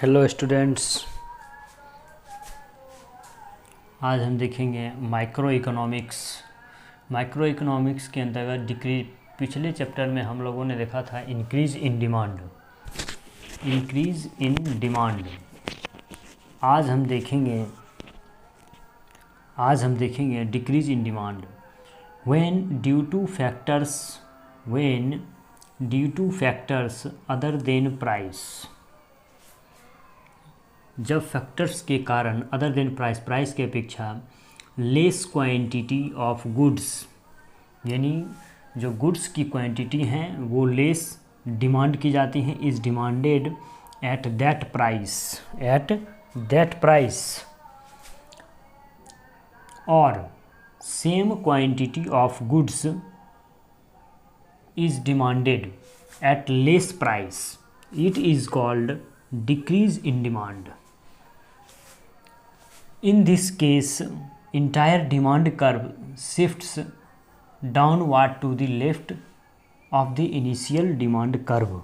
Hello students, आज हम देखेंगे माइक्रो इकोनॉमिक्स। माइक्रो इकोनॉमिक्स के अंतर्गत डिक्रीज। पिछले चैप्टर में हम लोगों ने देखा था इंक्रीज इन डिमांड। आज हम देखेंगे decrease in demand when due two factors other than price. जब फैक्टर्स के कारण अदर देन प्राइस के अपेक्षा लेस क्वांटिटी ऑफ गुड्स, यानी जो गुड्स की क्वांटिटी हैं वो लेस डिमांड की जाती हैं, is demanded at that price और same quantity of goods is demanded at less price, it is called decrease in demand. In this case, entire demand curve shifts downward to the left of the initial demand curve.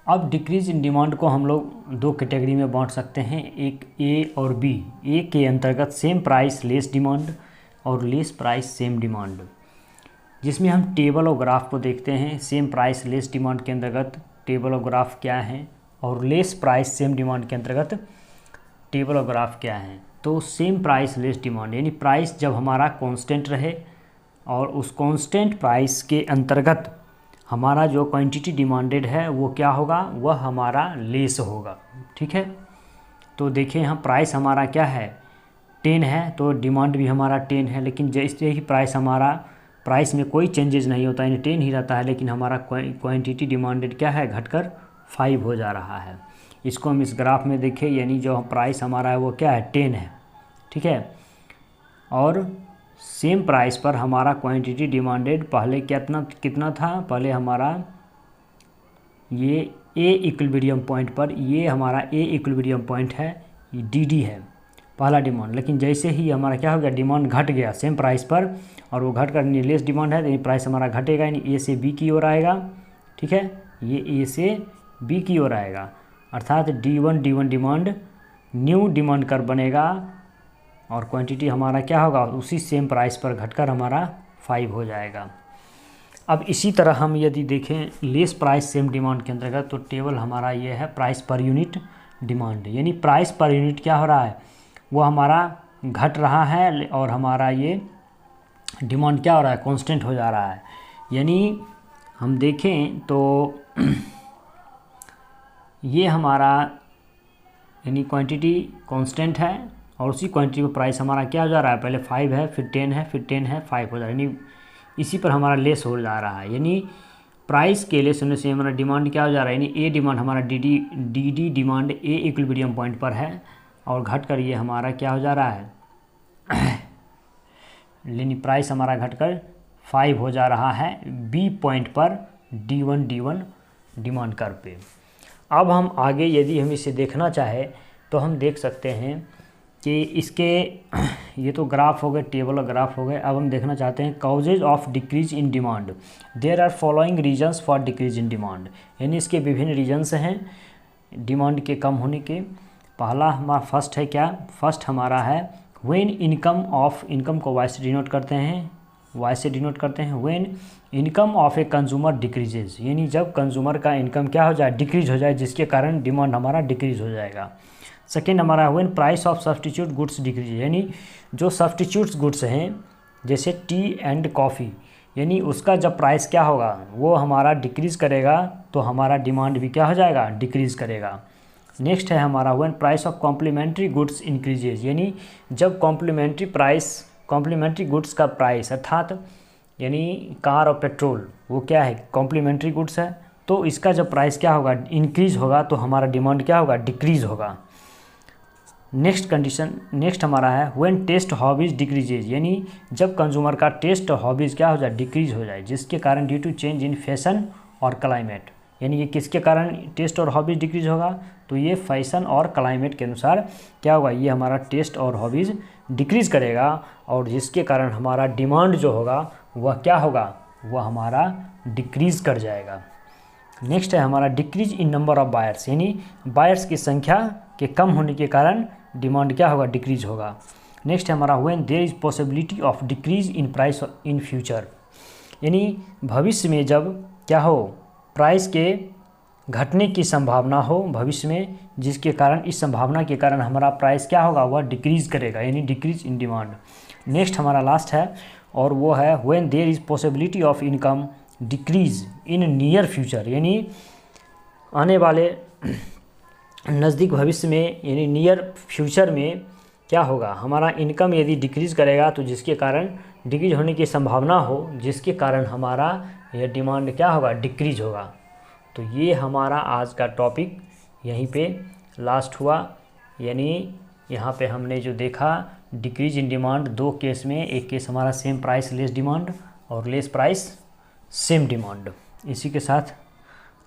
अब decrease in demand को हम लोग दो category में बांट सकते हैं, एक ए और बी। ए के अंतर्गत सेम प्राइस लेस डिमांड और लेस प्राइस सेम डिमांड, जिसमें हम टेबल और ग्राफ को देखते हैं। सेम प्राइस लेस डिमांड के अंतर्गत टेबल और ग्राफ क्या है, और लेस प्राइस सेम डिमांड के अंतर्गत टेबल और ग्राफ क्या है। तो सेम प्राइस लेस डिमांड यानी प्राइस जब हमारा कांस्टेंट रहे और उस कांस्टेंट प्राइस के अंतर्गत हमारा जो क्वांटिटी डिमांडेड है वो क्या होगा, वह हमारा लेस होगा। ठीक है, तो देखिए यहाँ प्राइस हमारा क्या है 10 है, तो डिमांड भी हमारा 10 है, लेकिन जैसे ही प्राइस में कोई चेंजेस नहीं होता, यानी 10 ही रहता है, लेकिन हमारा क्वांटिटी डिमांडेड क्या है, घटकर 5 हो जा रहा है। इसको हम इस ग्राफ में देखें, यानी जो प्राइस हमारा है वो क्या है 10 है। ठीक है, और सेम प्राइस पर हमारा क्वांटिटी डिमांडेड पहले कितना था, पहले हमारा ये ए इक्विलिब्रियम पॉइंट पर, ये हमारा ए इक्विलिब्रियम पॉइंट है, ये डी है पहला डिमांड। लेकिन जैसे ही हमारा क्या हो गया, डिमांड घट गया सेम प्राइस पर, और वो घट कर लेस डिमांड है, तो ये प्राइस हमारा घटेगा, यानी ए से बी की ओर आएगा। ठीक है, ये ए से बी की ओर आएगा, अर्थात D1 डिमांड न्यू डिमांड कर बनेगा, और क्वांटिटी हमारा क्या होगा, उसी सेम प्राइस पर घटकर हमारा 5 हो जाएगा। अब इसी तरह हम यदि देखें लेस प्राइस सेम डिमांड के अंतर्गत, तो टेबल हमारा ये है प्राइस पर यूनिट डिमांड, यानी प्राइस पर यूनिट क्या हो रहा है, वो हमारा घट रहा है, और हमारा ये डिमांड क्या हो रहा है, कांस्टेंट हो जा रहा है। यानी हम देखें तो ये हमारा यानी क्वांटिटी कांस्टेंट है, और उसी क्वांटिटी पर प्राइस हमारा क्या हो जा रहा है, पहले 5 है, फिर 10 है, फिर 10 है, 5 हो जा रहा है, यानी इसी पर हमारा लेस हो जा रहा है। यानी प्राइस के लेस होने से हमारा डिमांड क्या हो जा रहा है, यानी ए डिमांड हमारा डी डिमांड ए इक्विलिब्रियम पॉइंट पर है, और घट कर ये हमारा क्या हो जा रहा है यानी प्राइस हमारा घटकर 5 हो जा रहा है बी पॉइंट पर D1 डिमांड कर्व पे। अब हम आगे यदि हम इसे देखना चाहे तो हम देख सकते हैं कि इसके ये तो ग्राफ हो गए, टेबल और ग्राफ हो गए। अब हम देखना चाहते हैं causes of decrease in demand. There are following reasons for decrease in demand, यानी इसके विभिन्न रीजन्स हैं डिमांड के कम होने के। पहला हमारा फर्स्ट है क्या, फर्स्ट हमारा है व्हेन इनकम को वाई से डिनोट करते हैं, when income of a consumer decreases, यानी जब कंज्यूमर का इनकम क्या हो जाए, डिक्रीज हो जाए, जिसके कारण डिमांड हमारा डिक्रीज हो जाएगा। सेकेंड हमारा when price of substitute goods decrease, यानी जो सब्सटीट्यूट्स गुड्स हैं जैसे टी एंड कॉफ़ी, यानी उसका जब प्राइस क्या होगा, वो हमारा डिक्रीज करेगा, तो हमारा डिमांड भी क्या हो जाएगा, डिक्रीज करेगा। नेक्स्ट है हमारा when price of complementary goods increases, यानी जब कॉम्प्लीमेंट्री गुड्स का प्राइस, अर्थात यानी कार और पेट्रोल वो क्या है, कॉम्प्लीमेंट्री गुड्स है, तो इसका जब प्राइस क्या होगा, इंक्रीज होगा, तो हमारा डिमांड क्या होगा, डिक्रीज होगा। नेक्स्ट हमारा है व्हेन टेस्ट हॉबीज डिक्रीजेज, यानी जब कंज्यूमर का टेस्ट हॉबीज़ क्या हो जाए, डिक्रीज हो जाए, जिसके कारण due to change in fashion और क्लाइमेट, यानी ये किसके कारण टेस्ट और हॉबीज़ डिक्रीज होगा, तो ये फैशन और क्लाइमेट के अनुसार क्या होगा, ये हमारा टेस्ट और हॉबीज़ डिक्रीज़ करेगा, और जिसके कारण हमारा डिमांड जो होगा वह क्या होगा, वह हमारा डिक्रीज़ कर जाएगा। नेक्स्ट है हमारा decrease in number of buyers, यानी बायर्स की संख्या के कम होने के कारण डिमांड क्या होगा, डिक्रीज होगा। नेक्स्ट है हमारा when there is possibility of decrease in price in future, यानी भविष्य में जब क्या हो, प्राइस के घटने की संभावना हो भविष्य में, जिसके कारण इस संभावना के कारण हमारा प्राइस क्या होगा, वह डिक्रीज़ करेगा, यानी डिक्रीज इन डिमांड। नेक्स्ट हमारा लास्ट है और वो है when there is possibility of income decrease in near future, यानी आने वाले नज़दीक भविष्य में, यानी नियर फ्यूचर में क्या होगा, हमारा इनकम यदि डिक्रीज़ करेगा तो जिसके कारण डिक्रीज होने की संभावना हो, जिसके कारण हमारा यह डिमांड क्या होगा, डिक्रीज होगा। तो ये हमारा आज का टॉपिक यहीं पे लास्ट हुआ, यानी यहाँ पे हमने जो देखा डिक्रीज इन डिमांड दो केस में, एक केस हमारा सेम प्राइस लेस डिमांड और लेस प्राइस सेम डिमांड। इसी के साथ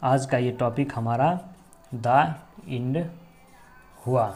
आज का ये टॉपिक हमारा द एंड हुआ।